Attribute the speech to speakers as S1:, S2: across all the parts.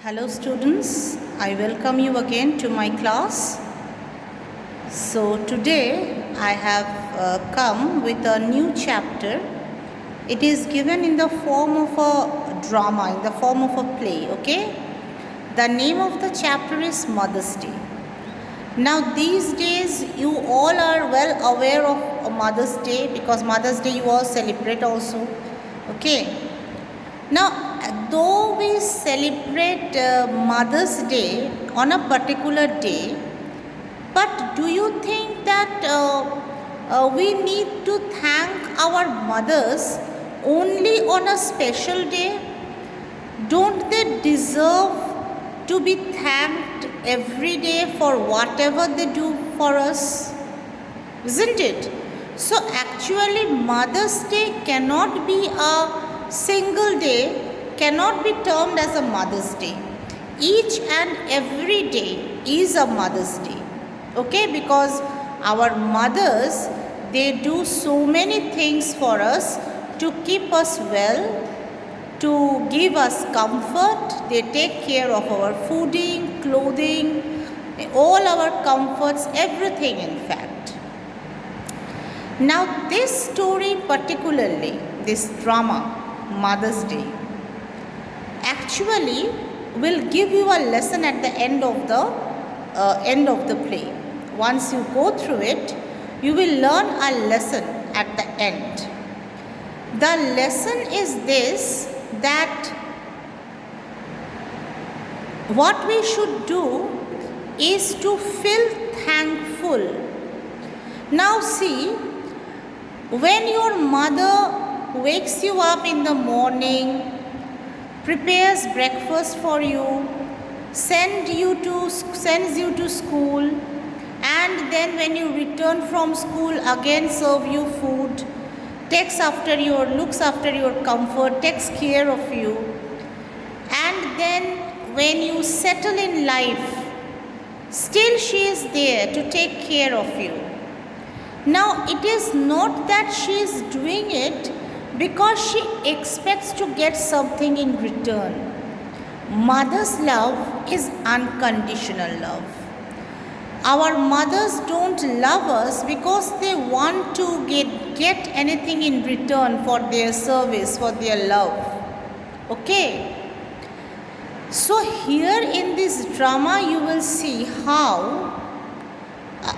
S1: Hello students, I welcome you again to my class. So today I have come with a new chapter. It is given in the form of a drama, in the form of a play, okay? The name of the chapter is Mother's Day. Now these days you all are well aware of Mother's Day because Mother's Day you all celebrate also, okay? Now, though we celebrate Mother's Day on a particular day, but do you think that we need to thank our mothers only on a special day? Don't they deserve to be thanked every day for whatever they do for us? Isn't it? So, actually, Mother's Day cannot be a single day, cannot be termed as a Mother's Day. Each and every day is a Mother's Day, okay? Because our mothers, they do so many things for us to keep us well, to give us comfort. They take care of our fooding, clothing, all our comforts, everything in fact. Now this story particularly, this drama, Mother's Day, actually will give you a lesson at the end of the play. Once you go through it, you will learn a lesson at the end. The lesson is this, that what we should do is to feel thankful. Now see, when your mother wakes you up in the morning, prepares breakfast for you, sends you to school, and then when you return from school again serve you food, looks after your comfort, takes care of you, and then when you settle in life, still she is there to take care of you. Now it is not that she is doing it because she expects to get something in return. Mother's love is unconditional love. Our mothers don't love us because they want to get anything in return for their service, for their love. Okay? So here in this drama you will see how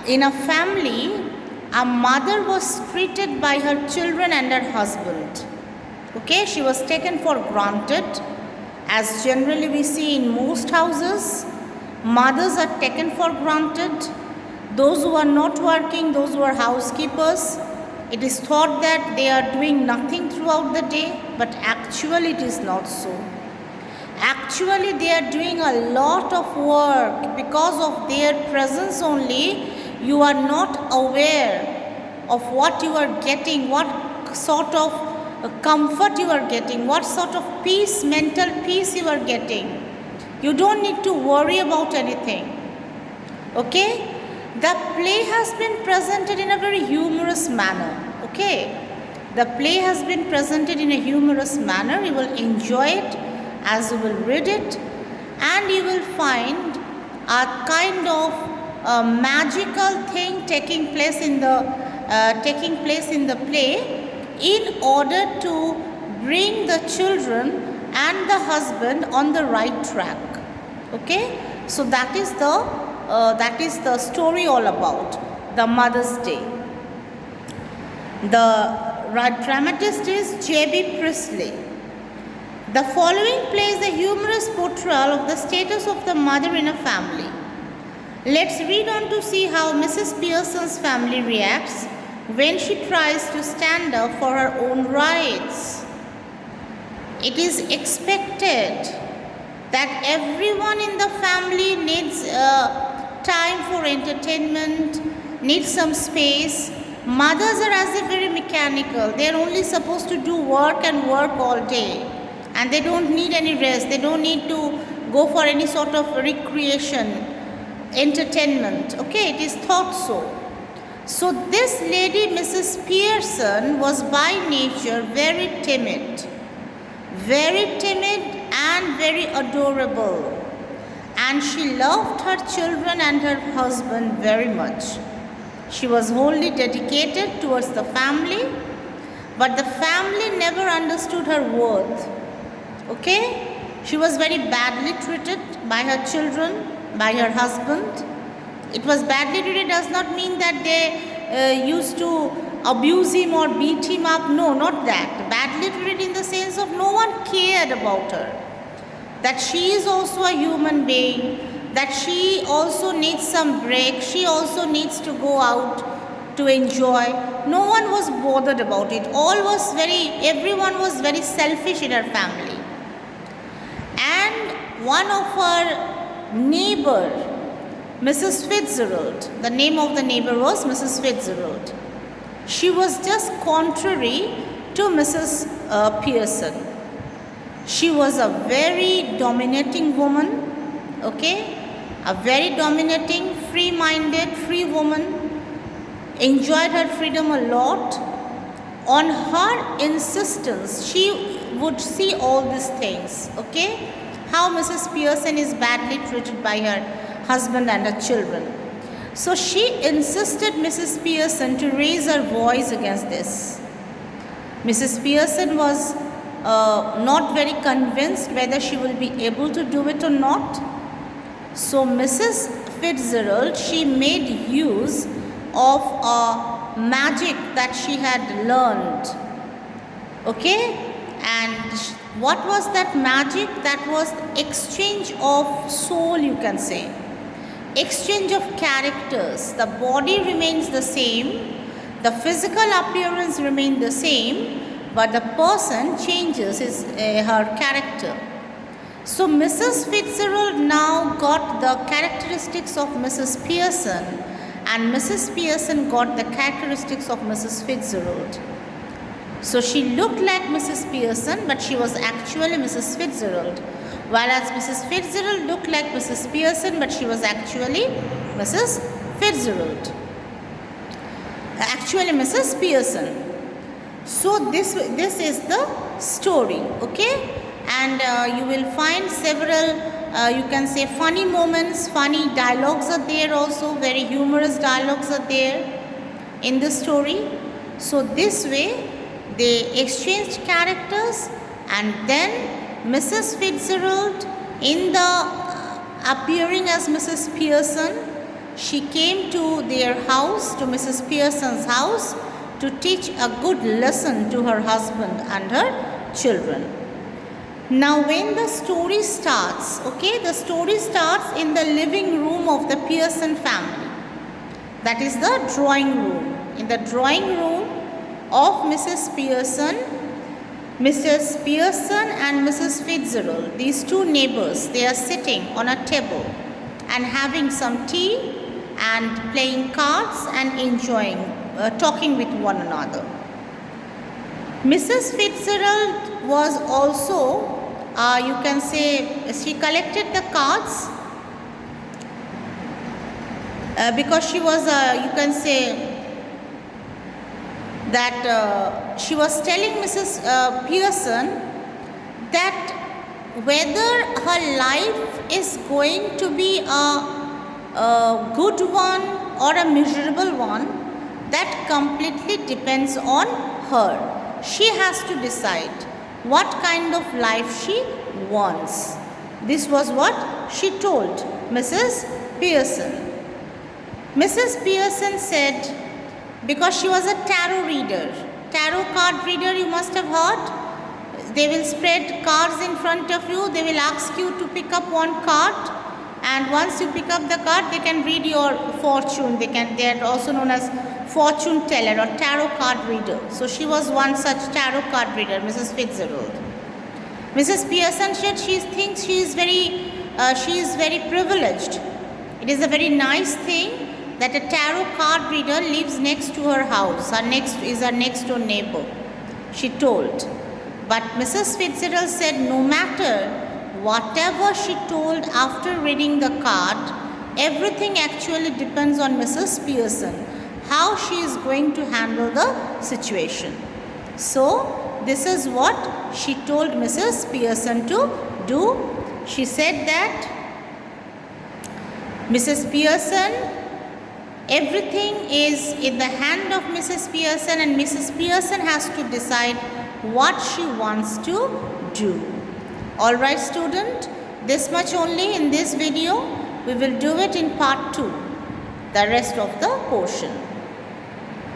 S1: in a family a mother was treated by her children and her husband. Okay, she was taken for granted. As generally we see in most houses, mothers are taken for granted. Those who are not working, those who are housekeepers, it is thought that they are doing nothing throughout the day, but actually it is not so. Actually they are doing a lot of work. Because of their presence only, you are not aware of what you are getting, what sort of comfort you are getting, what sort of peace, mental peace you are getting. You don't need to worry about anything. Okay? The play has been presented in a very humorous manner. Okay? The play has been presented in a humorous manner. You will enjoy it as you will read it, and you will find a kind of magical thing taking place in the play in order to bring the children and the husband on the right track. Okay, so that is the story all about the Mother's Day. The dramatist is J.B. Priestley. The following play is a humorous portrayal of the status of the mother in a family. Let's read on to see how Mrs. Pearson's family reacts when she tries to stand up for her own rights. It is expected that everyone in the family needs time for entertainment, needs some space. Mothers are as if very mechanical. They are only supposed to do work and work all day. And they don't need any rest. They don't need to go for any sort of recreation, entertainment. Okay, it is thought so. So this lady, Mrs. Pearson, was by nature very timid and very adorable. And she loved her children and her husband very much. She was wholly dedicated towards the family, but the family never understood her worth. Okay? She was very badly treated by her children, by her husband. It was badly treated does not mean that they used to abuse him or beat him up. No, not that. Badly treated in the sense of no one cared about her. That she is also a human being, that she also needs some break, she also needs to go out to enjoy. No one was bothered about it. Everyone was very selfish in her family. And one of her neighbor, Mrs. Fitzgerald, the name of the neighbor was Mrs. Fitzgerald. She was just contrary to Mrs. Pearson. She was a very dominating woman, okay? A very dominating, free-minded, free woman, enjoyed her freedom a lot. On her insistence, she would see all these things, okay? How Mrs. Pearson is badly treated by her husband and her children. So she insisted Mrs. Pearson to raise her voice against this. Mrs. Pearson was not very convinced whether she will be able to do it or not. So Mrs. Fitzgerald, she made use of a magic that she had learned. Okay? And what was that magic? That was exchange of soul, you can say. Exchange of characters. The body remains the same. The physical appearance remains the same. But the person changes her character. So Mrs. Fitzgerald now got the characteristics of Mrs. Pearson, and Mrs. Pearson got the characteristics of Mrs. Fitzgerald. So she looked like Mrs. Pearson, but she was actually Mrs. Fitzgerald. Whereas Mrs. Fitzgerald looked like Mrs. Pearson, but she was actually Mrs. Fitzgerald. Actually Mrs. Pearson. So this is the story, okay? And you will find several, you can say, funny moments, funny dialogues are there also, very humorous dialogues are there in the story. So this way they exchanged characters, and then Mrs. Fitzgerald, in the appearing as Mrs. Pearson, she came to their house, to Mrs. Pearson's house, to teach a good lesson to her husband and her children. Now when the story starts, okay, the story starts in the living room of the Pearson family. That is the drawing room. In the drawing room of Mrs. Pearson and Mrs. Fitzgerald, these two neighbors, they are sitting on a table and having some tea and playing cards and enjoying talking with one another. Mrs. Fitzgerald was also, you can say, she collected the cards because she was, you can say, that she was telling Mrs. Pearson that whether her life is going to be a good one or a miserable one, that completely depends on her. She has to decide what kind of life she wants. This was what she told Mrs. Pearson. Mrs. Pearson said, because she was a tarot reader, tarot card reader, you must have heard. They will spread cards in front of you. They will ask you to pick up one card, and once you pick up the card, they can read your fortune. They are also known as fortune teller or tarot card reader. So she was one such tarot card reader, Mrs. Fitzgerald. Mrs. Pearson said she thinks she is very privileged. It is a very nice thing that a tarot card reader lives next to her house, is her next door neighbor, she told. But Mrs. Fitzgerald said no matter whatever she told after reading the card, everything actually depends on Mrs. Pearson, how she is going to handle the situation. So this is what she told Mrs. Pearson to do? She said that Mrs. Pearson, everything is in the hand of Mrs. Pearson, and Mrs. Pearson has to decide what she wants to do. Alright student, this much only in this video. We will do it in part 2, the rest of the portion.